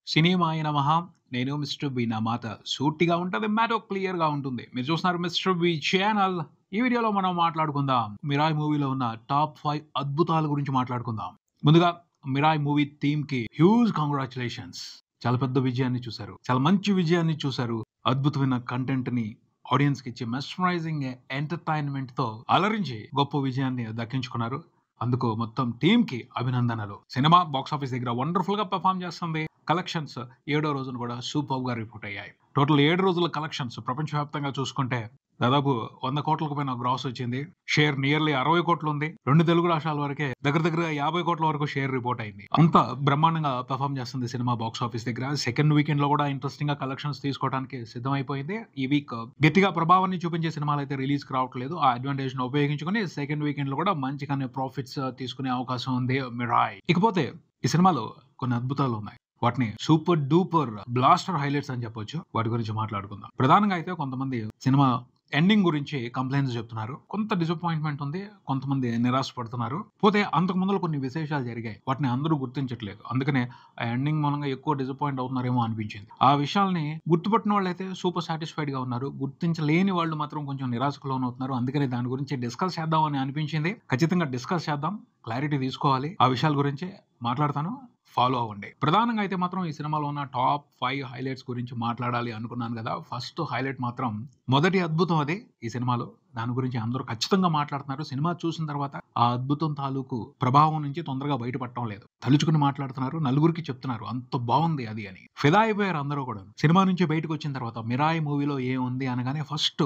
సినిమాయ నమః. నేను mister B. నా మాట సూటిగా ఉంటది. మ్యాటర్ క్లియర్‌గా ఉంటుంది. మీరు చూస్తున్నారు మిస్టర్ బి ఛానల్. ఈ వీడియోలో మనం మాట్లాడుకుందాం. 'మిరాయ్' మూవీలో ఉన్న టాప్ 5 అద్భుతాల గురించి మాట్లాడుకుందాం. ముందుగా 'మిరాయ్' మూవీ టీమ్‌కి హ్యూజ్ కంగ్రాచ్యులేషన్స్. చాలా పెద్ద విజయాన్ని చూసారు. చాలా మంచి విజయాన్ని చూసారు. అద్భుతమైన కంటెంట్‌ని ఆడియన్స్‌కి ఇచ్చి మెస్మరైజింగ్ ఎంటర్‌టైన్‌మెంట్‌తో అలరించి గొప్ప విజయాన్ని దక్కించుకున్నారు. అందుకు మొత్తం టీమ్‌కి అభినందనలు. సినిమా బాక్స్ ఆఫీస్ దగ్గర వండర్‌ఫుల్‌గా పెర్ఫార్మ్ చేస్తుంది. కలెక్షన్స్ ఏడో రోజున కూడా సూపర్బ్‌గా రిపోర్ట్ అయ్యాయి. టోటల్ 7 రోజుల కలెక్షన్స్ ప్రపంచవ్యాప్తంగా చూసుకుంటే దాదాపు 100 కోట్లకు పైన గ్రాస్ వచ్చింది. షేర్ నియర్లీ 60 కోట్లు ఉంది. 2 తెలుగు రాష్ట్రాల వరకే దగ్గర 50 కోట్ల వరకు షేర్ రిపోర్ట్ అయింది. అంత బ్రహ్మాండంగా పెర్ఫార్మ్ చేస్తుంది సినిమా బాక్స్ ఆఫీస్ దగ్గర. సెకండ్ వీకెండ్ లో కూడా ఇంట్రెస్టింగ్ గా కలెక్షన్స్ తీసుకోవడానికి సిద్ధమైపోయింది. ఈ వీక్ గట్టిగా ప్రభావాన్ని చూపించే సినిమాలు అయితే రిలీజ్ కి రావట్లేదు. ఆ అడ్వాంటేజ్ ను ఉపయోగించుకుని సెకండ్ వీకెండ్ లో కూడా మంచిగానే ప్రాఫిట్స్ తీసుకునే అవకాశం ఉంది మిరాయ్. ఇకపోతే ఈ సినిమాలో కొన్ని అద్భుతాలు ఉన్నాయి. వాటిని సూపర్ డూపర్ బ్లాస్టర్ హైలైట్స్ అని చెప్పొచ్చు. వాటి గురించి మాట్లాడుకుందాం. ప్రధానంగా అయితే కొంతమంది సినిమా ఎండింగ్ గురించి కంప్లైంట్స్ చెప్తున్నారు. కొంత డిసప్పాయింట్మెంట్ ఉంది. కొంతమంది నిరాశ పడుతున్నారు. పోతే అంతకు ముందులో కొన్ని విశేషాలు జరిగాయి. వాటిని అందరూ గుర్తించట్లేదు. అందుకనే ఆ ఎండింగ్ మూలంగా ఎక్కువ డిసప్పాయింట్ అవుతున్నారేమో అనిపించింది. ఆ విషయాల్ని గుర్తుపట్టిన వాళ్ళైతే సూపర్ సాటిస్ఫైడ్ గా ఉన్నారు. గుర్తించలేని వాళ్ళు మాత్రం కొంచెం నిరాశకు లోనవుతున్నారు. అందుకనే దాని గురించి డిస్కస్ చేద్దాం అని అనిపించింది. ఖచ్చితంగా డిస్కస్ చేద్దాం. క్లారిటీ తీసుకోవాలి. ఆ విషయాల గురించి మాట్లాడతాను. ఫాలో అవ్వండి. ప్రధానంగా అయితే మాత్రం ఈ సినిమాలో ఉన్న టాప్ 5 హైలైట్స్ గురించి మాట్లాడాలి అనుకున్నాను కదా! ఫస్ట్ హైలైట్ మాత్రం మొదటి అద్భుతం అదే ఈ సినిమాలో. దాని గురించి అందరూ ఖచ్చితంగా మాట్లాడుతున్నారు. సినిమా చూసిన తర్వాత ఆ అద్భుతం తాలూకు ప్రభావం నుంచి తొందరగా బయటపడటం లేదు. తలుచుకుని మాట్లాడుతున్నారు. నలుగురికి చెప్తున్నారు. అంత బావుంది అది అని. ఫిదా అయిపోయారు అందరూ కూడా. సినిమా నుంచి బయటకొచ్చిన తర్వాత 'మిరాయ్' మూవీలో ఏముంది అనగానే ఫస్ట్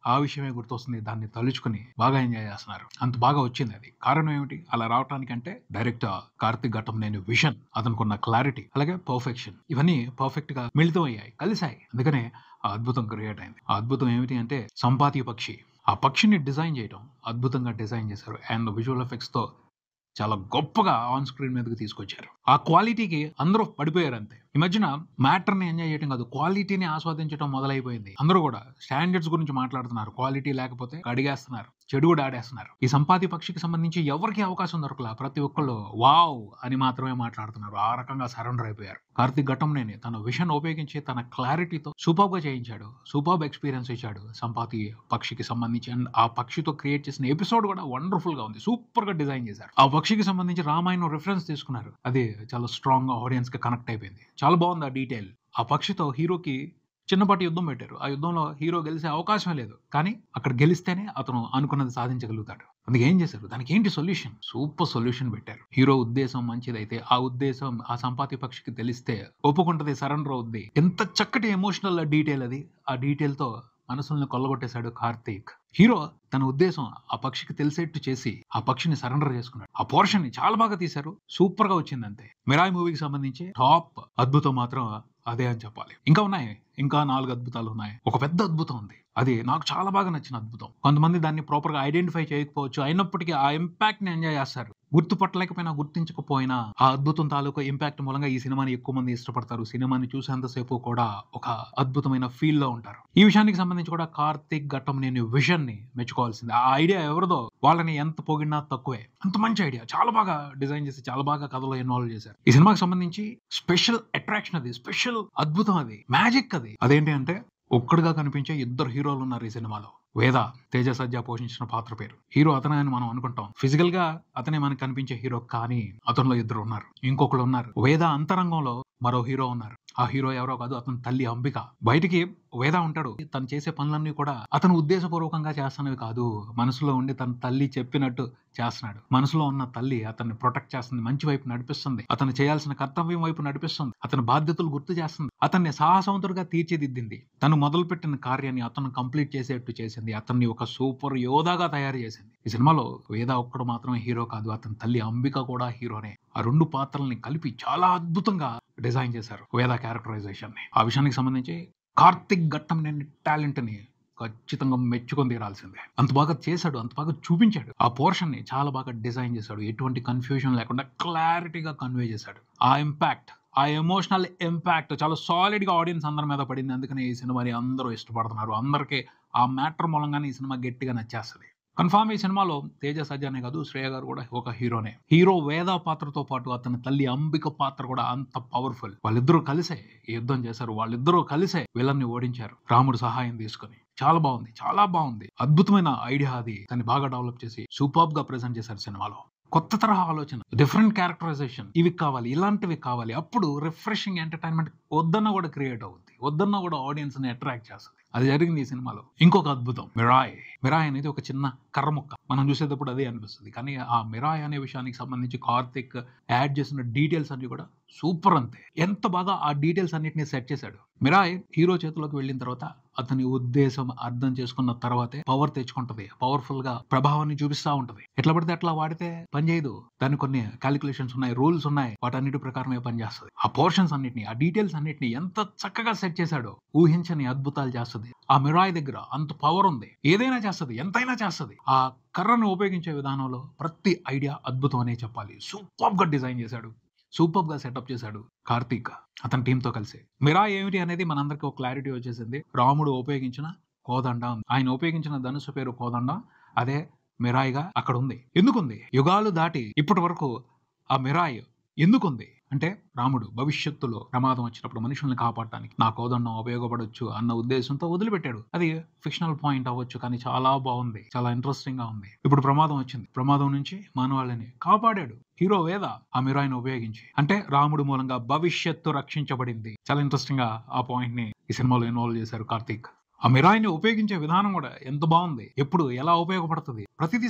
ఆ విషయమే గుర్తొస్తుంది. దాన్ని తలుచుకుని బాగా ఎంజాయ్ చేస్తున్నారు. అంత బాగా వచ్చింది అది. కారణం ఏమిటి? అలా రావటానికంటే డైరెక్ట్ కార్తీక్ ఘట్టమనేని విజన్, అతనికున్న క్లారిటీ, అలాగే పర్ఫెక్షన్ ఇవన్నీ పర్ఫెక్ట్ గా మిళితం అయ్యాయి. కలిసాయి. అందుకనే ఆ అద్భుతం క్రియేట్ అయింది. ఆ అద్భుతం ఏమిటి అంటే సంపాతి పక్షి. ఆ పక్షిని డిజైన్ చేయడం అద్భుతంగా డిజైన్ చేశారు. అండ్ విజువల్ ఎఫెక్ట్స్ తో చాలా గొప్పగా ఆన్ స్క్రీన్ మీదకి తీసుకొచ్చారు. ఆ క్వాలిటీకి అందరూ పడిపోయారు అంతే. ఈ మధ్యన మ్యాటర్‌ని ఎంజాయ్ చేయడం కాదు, క్వాలిటీని ఆస్వాదించడం మొదలైపోయింది. అందరూ కూడా స్టాండర్డ్స్ గురించి మాట్లాడుతున్నారు. క్వాలిటీ లేకపోతే కడిగేస్తున్నారు. చెడు కూడా ఆడేస్తున్నారు. ఈ సంపాతి పక్షికి సంబంధించి ఎవరికీ అవకాశం దొరకలా. ప్రతి ఒక్కళ్ళు వావ్! అని మాత్రమే మాట్లాడుతున్నారు. ఆ రకంగా సరెండర్ అయిపోయారు. కార్తీక్ ఘట్టంనేని తన విషన్ ఉపయోగించి తన క్లారిటీతో సూపర్బ్‌గా చేయించాడు. సూపర్బ్ ఎక్స్‌పీరియన్స్ ఇచ్చాడు సంపాతి పక్షికి సంబంధించి. అండ్ ఆ పక్షితో క్రియేట్ చేసిన ఎపిసోడ్ కూడా వండర్‌ఫుల్‌గా ఉంది. సూపర్‌గా డిజైన్ చేశారు. ఆ పక్షికి సంబంధించి రామాయణం రిఫరెన్స్ తీసుకున్నారు. అది చాలా స్ట్రాంగ్‌గా ఆడియన్స్‌కి కనెక్ట్ అయిపోయింది. చాలా బావుంది ఆ డీటెయిల్. ఆ పక్షితో హీరోకి చిన్నపాటి యుద్ధం పెట్టారు. ఆ యుద్ధంలో హీరో గెలిసే అవకాశమే లేదు. కానీ అక్కడ గెలిస్తేనే అతను అనుకున్నది సాధించగలుగుతాడు. అందుకే ఏం చేశారు? దానికి ఏంటి సొల్యూషన్? సూపర్ సొల్యూషన్ పెట్టారు. హీరో ఉద్దేశం మంచిదైతే ఆ ఉద్దేశం ఆ సంపాతి పక్షికి తెలిస్తే ఒప్పుకుంటది, సరెండర్ అవుద్ది. ఎంత చక్కటి ఎమోషనల్ డీటెయిల్ అది. ఆ డీటెయిల్‌తో మనసుల్ని కొల్లగొట్టేశాడు కార్తీక్. హీరో తన ఉద్దేశం ఆ పక్షికి తెలిసేట్టు చేసి ఆ పక్షిని సరెండర్ చేసుకున్నాడు. ఆ పోర్షన్‌ని చాలా బాగా తీశారు. సూపర్‌గా వచ్చిందంతే. 'మిరాయ్' మూవీకి సంబంధించి టాప్ అద్భుతం మాత్రం అదే అని చెప్పాలి. ఇంకా ఉన్నాయి. ఇంకా 4 అద్భుతాలున్నాయి. ఒక పెద్ద అద్భుతం ఉంది. అది నాకు చాలా బాగా నచ్చిన అద్భుతం. కొంతమంది దాన్ని ప్రాపర్‌గా ఐడెంటిఫై చేయకపోవచ్చు. అయినప్పటికీ ఆ ఇంపాక్ట్‌ని ఎంజాయ్ చేస్తారు. గుర్తుపట్టలేకపోయినా, గుర్తించకపోయినా ఆ అద్భుతం తాలూకు ఇంపాక్ట్ మూలంగా ఈ సినిమాని ఎక్కువ మంది ఇష్టపడతారు. సినిమాని చూసేంత సేపు కూడా ఒక అద్భుతమైన ఫీల్‌లో ఉంటారు. ఈ విషయానికి సంబంధించి కూడా కార్తీక్ ఘట్టమనేని విజన్‌ని మెచ్చుకోవాల్సిందే. ఆ ఐడియా ఎవరిదో వాళ్ళని ఎంత పొగిడినా తక్కువే. అంత మంచి ఐడియా. చాలా బాగా డిజైన్ చేసి, చాలా బాగా కథలో ఇన్వాల్వ్ చేశారు. ఈ సినిమాకి సంబంధించి స్పెషల్ అట్రాక్షన్ అది. స్పెషల్ అద్భుతం అది. మ్యాజిక్ అది. అదేంటి అంటే ఒక్కడుగా కనిపించే ఇద్దరు హీరోలున్నారు ఈ సినిమాలో. వేద, తేజ సజ్జా పోషించిన పాత్ర పేరు. హీరో అతనే అని మనం అనుకుంటాం. ఫిజికల్‌గా అతనే మనకు కనిపించే హీరో, కానీ అతనిలో ఇద్దరున్నారు. ఇంకొకళ్ళున్నారు. వేద అంతరంగంలో మరో హీరో ఉన్నారు. ఆ హీరో ఎవరో కాదు, అతని తల్లి అంబిక. బయటికి వేద ఉంటాడు. తను చేసే పనులన్నీ కూడా అతను ఉద్దేశపూర్వకంగా చేస్తున్నవి కాదు. మనసులో ఉండి తన తల్లి చెప్పినట్టు చేస్తున్నాడు. మనసులో ఉన్న తల్లి అతన్ని ప్రొటెక్ట్ చేస్తుంది. మంచి వైపు నడిపిస్తుంది. అతను చేయాల్సిన కర్తవ్యం వైపు నడిపిస్తుంది. అతని బాధ్యతలు గుర్తు చేస్తుంది. అతన్ని సాహసవంతుడిగా తీర్చిదిద్దింది. తను మొదలుపెట్టిన కార్యాన్ని అతను కంప్లీట్ చేసేట్టు చేసింది. అతన్ని ఒక సూపర్ యోధాగా తయారు చేసింది. ఈ సినిమాలో వేద ఒక్కడు మాత్రమే హీరో కాదు. అతని తల్లి అంబిక కూడా హీరోనే. ఆ 2 పాత్రల్ని కలిపి చాలా అద్భుతంగా డిజైన్ చేశారు వేద క్యారెక్టరైజేషన్‌ని. ఆ విషయానికి సంబంధించి కార్తీక్ ఘట్టమనేని టాలెంట్‌ని ఖచ్చితంగా మెచ్చుకొని తీరాల్సిందే. అంత బాగా చేశాడు. అంత బాగా చూపించాడు. ఆ పోర్షన్‌ని చాలా బాగా డిజైన్ చేశాడు. ఎటువంటి కన్‌ఫ్యూజన్ లేకుండా క్లారిటీగా కన్వే చేశాడు. ఆ ఇంపాక్ట్, ఆ ఎమోషనల్ ఇంపాక్ట్ చాలా సాలిడ్‌గా ఆడియన్స్ అందరి మీద పడింది. అందుకనే ఈ సినిమాని అందరూ ఇష్టపడుతున్నారు. అందరికి ఆ మ్యాటర్ మూలంగానే ఈ సినిమా గట్టిగా నచ్చేస్తది. కన్ఫామ్ ఈ సినిమాలో తేజ సజ్జానే కాదు, శ్రేయ గారు కూడా ఒక హీరోనే. హీరో వేద పాత్రతో పాటు అతని తల్లి అంబిక పాత్ర కూడా అంత పవర్ఫుల్. వాళ్ళిద్దరూ కలిసే ఈ యుద్ధం చేశారు. వాళ్ళిద్దరూ కలిసే విలన్ని ఓడించారు రాముడు సహాయం తీసుకుని. చాలా బాగుంది, చాలా బాగుంది. అద్భుతమైన ఐడియా అది. దాన్ని బాగా డెవలప్ చేసి సూపర్బ్ గా ప్రెజెంట్ చేశారు సినిమాలో. కొత్త తరహా ఆలోచన, డిఫరెంట్ క్యారెక్టరైజేషన్, ఇవి కావాలి, ఇలాంటివి కావాలి. అప్పుడు రిఫ్రెషింగ్ ఎంటర్టైన్మెంట్ వద్దన్న కూడా క్రియేట్ అవుద్ది, వద్దన్న కూడా ఆడియన్స్ ని అట్రాక్ట్ చేస్తుంది. అది జరిగింది ఈ సినిమాలో. ఇంకొక అద్భుతం మిరాయ్. మిరాయ్ అనేది ఒక చిన్న కర్ర ముక్క. మనం చూసేటప్పుడు అదే అనిపిస్తుంది. కానీ ఆ మిరాయ్ అనే విషయానికి సంబంధించి కార్తిక్ యాడ్ చేసిన డీటెయిల్స్ అన్ని కూడా సూపర్. అంతే ఎంత బాగా ఆ డీటెయిల్స్ అన్నిటిని సెట్ చేశాడు. మిరాయ్ హీరో చేతిలోకి వెళ్ళిన తర్వాత అతని ఉద్దేశం అర్థం చేసుకున్న తర్వాతే పవర్ తెచ్చుకుంటది. పవర్ఫుల్ గా ప్రభావాన్ని చూపిస్తా ఉంటది. ఎట్లా పడితే అట్లా వాడితే పని చేయదు. దాని కొన్ని క్యాలిక్యులేషన్స్ ఉన్నాయి, రూల్స్ ఉన్నాయి. వాటన్నిటి ప్రకారమే పనిచేస్తుంది. ఆ పోర్షన్స్ అన్నిటిని, ఆ డీటెయిల్స్ అన్నిటిని ఎంత చక్కగా సెట్ చేశాడో. ఊహించని అద్భుతాలు చేస్తుంది. ఆ మిరాయ్ దగ్గర అంత పవర్ ఉంది. ఏదైనా చేస్తుంది, ఎంతైనా చేస్తుంది. ఆ కర్రను ఉపయోగించే విధానంలో ప్రతి ఐడియా అద్భుతం అనే చెప్పాలి. సూపర్ గా డిజైన్ చేశాడు, సూపర్ గా సెటప్ చేశాడు కార్తీక్ అతని టీంతో కలిసి. మిరాయ్ ఏమిటి అనేది మనందరికీ ఒక క్లారిటీ వచ్చేసింది. రాముడు ఉపయోగించిన కోదండం, ఆయన ఉపయోగించిన ధనుసు పేరు కోదండం. అదే మిరాయిగా అక్కడ ఉంది. ఎందుకుంది? యుగాలు దాటి ఇప్పటి వరకు ఆ మిరాయ్ ఎందుకుంది అంటే, రాముడు భవిష్యత్తులో ప్రమాదం వచ్చినప్పుడు మనుషుల్ని కాపాడటానికి నా కోదండం ఉపయోగపడొచ్చు అన్న ఉద్దేశంతో వదిలిపెట్టాడు. అది ఫిక్షనల్ పాయింట్ అవ్వచ్చు, కానీ చాలా బాగుంది, చాలా ఇంట్రెస్టింగ్ గా ఉంది. ఇప్పుడు ప్రమాదం వచ్చింది, ప్రమాదం నుంచి మానవాళిని కాపాడాడు హీరో వేద ఆ మిరాయిని ఉపయోగించి. అంటే రాముడు మూలంగా భవిష్యత్తు రక్షించబడింది. చాలా ఇంట్రెస్టింగ్ గా ఆ పాయింట్ ని ఈ సినిమాలో ఇన్వాల్వ్ చేశారు కార్తీక్. ఆ మిరాయిని ఉపయోగించే విధానం కూడా ఎంత బాగుంది. ఎప్పుడు ఎలా ఉపయోగపడుతుంది, ప్రతిదీ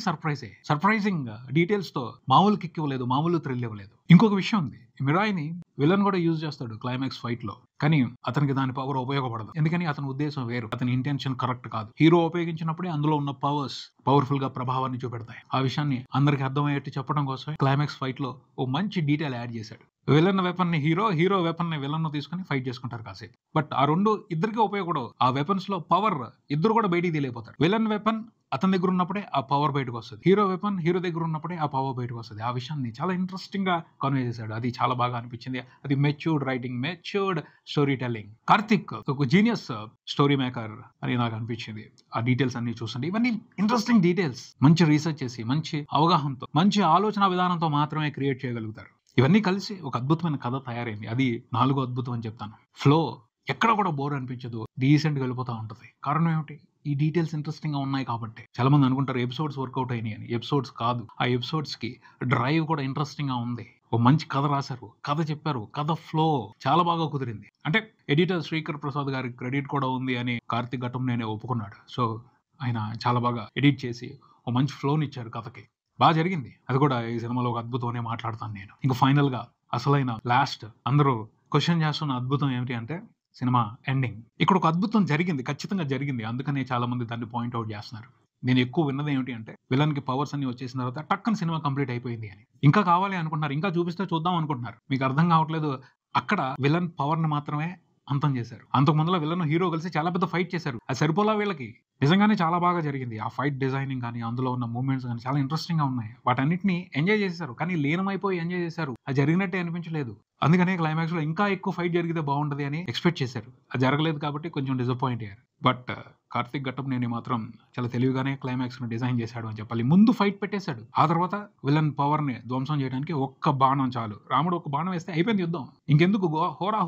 సర్ప్రైజింగ్ డీటెయిల్స్ తో మామూలు కిక్ ఇవ్వలేదు, మామూలు థ్రిల్ ఇవ్వలేదు. ఇంకొక విషయం ఉంది, ఈ మిరాయిని విలన్ కూడా యూజ్ చేస్తాడు క్లైమాక్స్ ఫైట్ లో. కానీ అతనికి దాని పవర్ ఉపయోగపడదు. ఎందుకని? అతని ఉద్దేశం వేరు, అతని ఇంటెన్షన్ కరెక్ట్ కాదు. హీరో ఉపయోగించినప్పుడే అందులో ఉన్న పవర్స్ పవర్ఫుల్ గా ప్రభావాన్ని చూపెడతాయి. ఆ విషయాన్ని అందరికి అర్థమయ్యేట్టు చెప్పడం కోసం క్లైమాక్స్ ఫైట్ లో ఓ మంచి డీటెయిల్ యాడ్ చేశాడు. విలన్ వెపన్ ని హీరో వెపన్ ని విలన్ తీసుకుని ఫైట్ చేసుకుంటారు కాసేపు. బట్ ఆ రెండు ఇద్దరికి ఉపయోగపడవు. ఆ వెపన్స్ లో పవర్ ఇద్దరు కూడా బయటికి తెలియపోతారు. విలన్ వెపన్ అతని దగ్గర ఉన్నప్పుడే ఆ పవర్ బయటకు వస్తుంది. హీరో వెపన్ హీరో దగ్గర ఉన్నప్పుడే ఆ పవర్ బయటకు వస్తుంది. ఆ విషయాన్ని చాలా ఇంట్రెస్టింగ్ గా కన్వే చేశాడు. అది చాలా బాగా అనిపించింది. అది matured writing, matured story telling. Karthik ఒక జీనియస్ స్టోరీ మేకర్ అని నాకు అనిపించింది. ఆ డీటెయిల్స్ అన్ని చూస్తుంటే ఇవన్నీ ఇంట్రెస్టింగ్ డీటెయిల్స్. మంచి రీసెర్చ్ చేసి, మంచి అవగాహనతో, మంచి ఆలోచన విధానంతో మాత్రమే క్రియేట్ చేయగలుగుతారు. ఇవన్నీ కలిసి ఒక అద్భుతమైన కథ తయారైంది. అది 4వ అద్భుతం అని చెప్తాను. ఫ్లో ఎక్కడ కూడా బోర్ అనిపించదు, డీసెంట్ గా వెళ్ళిపోతా ఉంటది. కారణం ఏమిటి? ఈ డీటెయిల్స్ ఇంట్రెస్టింగ్ గా ఉన్నాయి కాబట్టి. చాలా మంది అనుకుంటారు ఎపిసోడ్స్ వర్కౌట్ అయినాయి అని. ఎపిసోడ్స్ కాదు, ఆ ఎపిసోడ్స్ కి డ్రైవ్ కూడా ఇంట్రెస్టింగ్ గా ఉంది. ఓ మంచి కథ రాశారు, కథ చెప్పారు, కథ ఫ్లో చాలా బాగా కుదిరింది. అంటే ఎడిటర్ శ్రీకర్ ప్రసాద్ గారికి క్రెడిట్ కూడా ఉంది అని కార్తీక్ ఘట్టంనేనే ఒప్పుకున్నాడు. సో ఆయన చాలా బాగా ఎడిట్ చేసి ఓ మంచి ఫ్లోని ఇచ్చారు కథకి. బాగా జరిగింది. అది కూడా ఈ సినిమాలో ఒక అద్భుతం అనే మాట్లాడతాను నేను. ఇంకా ఫైనల్ గా అసలైన లాస్ట్ అందరూ క్వశ్చన్ చేస్తున్న అద్భుతం ఏమిటి అంటే సినిమా ఎండింగ్. ఇక్కడ ఒక అద్భుతం జరిగింది, ఖచ్చితంగా జరిగింది. అందుకనే చాలా మంది దాన్ని పాయింట్అవుట్ చేస్తున్నారు. నేను ఎక్కువ విన్నది ఏమిటి అంటే, విలన్ కి పవర్స్ అన్ని వచ్చేసిన తర్వాత టక్కన సినిమా కంప్లీట్ అయిపోయింది అని. ఇంకా కావాలి అనుకుంటున్నారు, ఇంకా చూపిస్తే చూద్దాం అనుకుంటున్నారు. మీకు అర్థం కావట్లేదు, అక్కడ విలన్ పవర్ ని మాత్రమే అంతం చేశారు. అంతకు ముందులో విలన్ హీరో కలిసి చాలా పెద్ద ఫైట్ చేశారు. అది సరిపోలా వీళ్ళకి. నిజంగానే చాలా బాగా జరిగింది. ఆ ఫైట్ డిజైనింగ్ కానీ, అందులో ఉన్న మూవ్మెంట్స్ కానీ చాలా ఇంట్రెస్టింగ్ గా ఉన్నాయి. వాటన్నిటిని ఎంజాయ్ చేశారు, కానీ లీనమైపోయి ఎంజాయ్ చేశారు. అది జరిగినట్టే అనిపించలేదు. అందుకనే క్లైమాక్స్ లో ఇంకా ఎక్కువ ఫైట్ జరిగితే బాగుంటది అని ఎక్స్పెక్ట్ చేశారు. అది జరగలేదు కాబట్టి కొంచెం డిసప్పాయింట్ అయ్యారు. బట్ కార్తిక్ ఘట్టంనేని మాత్రం చాలా తెలివిగానే క్లైమాక్స్ ను డిజైన్ చేశాడు అని చెప్పాలి. ముందు ఫైట్ పెట్టేశాడు, ఆ తర్వాత విలన్ పవర్ ని ధ్వంసం చేయడానికి ఒక్క బాణం చాలు. రాముడు ఒక బాణం వేస్తే అయిపోయింది యుద్ధం. ఇంకెందుకు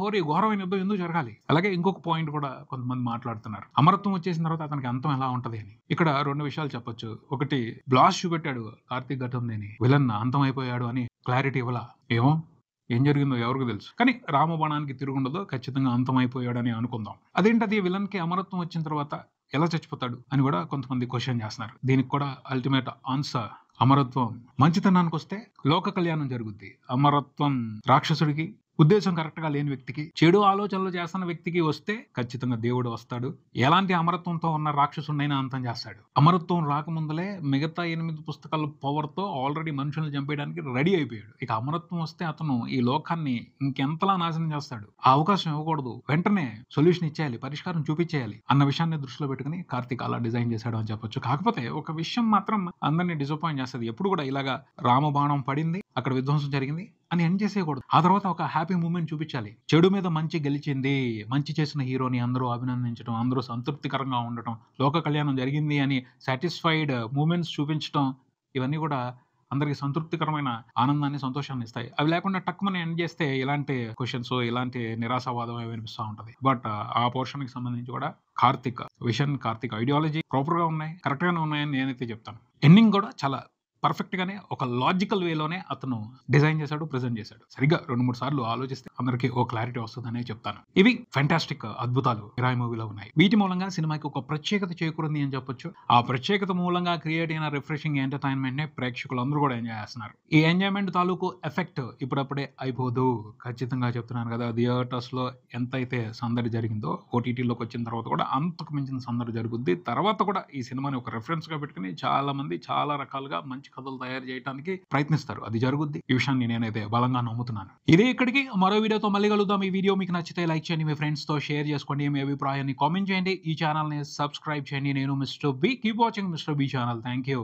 హోరీ ఘోరమైన యుద్ధం ఎందుకు జరగాలి? అలాగే ఇంకొక పాయింట్ కూడా కొంతమంది మాట్లాడుతున్నారు, అమరత్వం వచ్చేసిన తర్వాత అతనికి అంతం ఎలా ఉంటది అని. ఇక్కడ 2 విషయాలు చెప్పొచ్చు. ఒకటి, బ్లాస్ట్ చూపెట్టాడు కార్తిక్ ఘట్టంనేని, విలన్ అంతం అయిపోయాడు అని క్లారిటీ ఇవ్వలా. ఏమో ఏం జరిగిందో ఎవరికి తెలుసు. కానీ రామబాణానికి తిరుగుండదో, ఖచ్చితంగా అంతమైపోయాడని అనుకుందాం. అదేంటది, విలన్ కి అమరత్వం వచ్చిన తర్వాత ఎలా చచ్చిపోతాడు అని కూడా కొంతమంది క్వశ్చన్ చేస్తున్నారు. దీనికి కూడా అల్టిమేట్ ఆన్సర్, అమరత్వం మంచితనానికి వస్తే లోక కళ్యాణం జరుగుద్ది. అమరత్వం రాక్షసుడికి, ఉద్దేశం కరెక్ట్ గా లేని వ్యక్తికి, చెడు ఆలోచనలు చేస్తున్న వ్యక్తికి వస్తే ఖచ్చితంగా దేవుడు వస్తాడు. ఎలాంటి అమరత్వంతో ఉన్న రాక్షసుడినైనా అంతం చేస్తాడు. అమరత్వం రాకముందలే మిగతా 8 పుస్తకాల పవర్ తో ఆల్రెడీ మనుషులను చంపేయడానికి రెడీ అయిపోయాడు. ఇక అమరత్వం వస్తే అతను ఈ లోకాన్ని ఇంకెంతలా నాశనం చేస్తాడు. ఆ అవకాశం ఇవ్వకూడదు, వెంటనే సొల్యూషన్ ఇచ్చేయాలి, పరిష్కారం చూపించేయాలి అన్న విషయాన్ని దృష్టిలో పెట్టుకుని కార్తీక్ అలా డిజైన్ చేశాడు అని చెప్పొచ్చు. కాకపోతే ఒక విషయం మాత్రం అందరినీ డిసప్పాయింట్ చేస్తుంది. ఎప్పుడు కూడా ఇలాగా రామబాణం పడింది, అక్కడ విధ్వంసం జరిగింది, అని ఎండ్ చేసేయకూడదు. ఆ తర్వాత ఒక హ్యాపీ మూమెంట్ చూపించాలి. చెడు మీద మంచి గెలిచింది. మంచి చేసిన హీరోని అందరూ అభినందించడం, అందరూ సంతృప్తికరంగా ఉండటం, లోక కళ్యాణం జరిగింది అని సాటిస్ఫైడ్ మూమెంట్స్ చూపించటం, ఇవన్నీ కూడా అందరికి సంతృప్తికరమైన ఆనందాన్ని, సంతోషాన్ని ఇస్తాయి. అవి లేకుండా టక్కుమని ఎండ్ చేస్తే ఇలాంటి క్వెషన్స్, ఇలాంటి నిరాశావాదమే వినిపిస్తా ఉంటది. బట్ ఆ పోర్షన్‌కి సంబంధించి కూడా కార్తీక్ ఐడియాలజీ ప్రాపర్‌గా ఉన్నాయి. కరెక్ట్‌గానే ఉన్నాయని నేనైతే చెప్తాను. ఎండింగ్ కూడా చాలా పర్ఫెక్ట్ గానే ఒక లాజికల్ వేలోనే అతను డిజైన్ చేశాడు, ప్రెజెంట్ చేశాడు. సరిగ్గా 2, 3 సార్లు ఆలోచిస్తే అందరికి ఓ క్లారిటీ వస్తదనే చెప్తాను. ఇవి ఫెంటాస్టిక్ అద్భుతాలు మిరాయి మూవీలో ఉన్నాయి. వీటి మూలంగా సినిమాకి ఒక ప్రత్యేకత చేకూరింది అని చెప్పొచ్చు. ఆ ప్రత్యేకత మూలంగా క్రియేట్ అయిన రిఫ్రెషింగ్ ఎంటర్‌టైన్‌మెంట్ ని ప్రేక్షకులందరూ కూడా ఎంజాయ్ చేస్తున్నారు. ఈ ఎంజాయ్‌మెంట్ తాలూకు ఎఫెక్ట్ ఇప్పుడప్పుడే అయిపోదు. ఖచ్చితంగా చెప్తున్నాను కదా! థియేటర్స్‌లో ఎంతైతే సందడి జరిగిందో ఓటీటీలోకి వచ్చిన తర్వాత కూడా అంతకు మించిన సందడి జరుగుద్ది. తర్వాత కూడా ఈ సినిమాని ఒక రిఫరెన్స్‌గా పెట్టుకొని చాలా మంది చాలా రకాలుగా మంచి కథలు తయారు చేయడానికి ప్రయత్నిస్తారు. అది జరుగుద్ది. ఈ విషయాన్ని నేనైతే బలంగా నమ్ముతున్నాను. ఇదే ఇక్కడికి మరో వీడియోతో మళ్ళీ కలుద్దాం. ఈ వీడియో మీకు నచ్చితే లైక్ చేయండి, మీ ఫ్రెండ్స్‌తో షేర్ చేసుకోండి, మీ అభిప్రాయాన్ని కామెంట్ చేయండి, ఈ ఛానల్‌ని సబ్స్క్రైబ్ చేయండి. నేను mister B. Keep watching mister B channel. Thank you.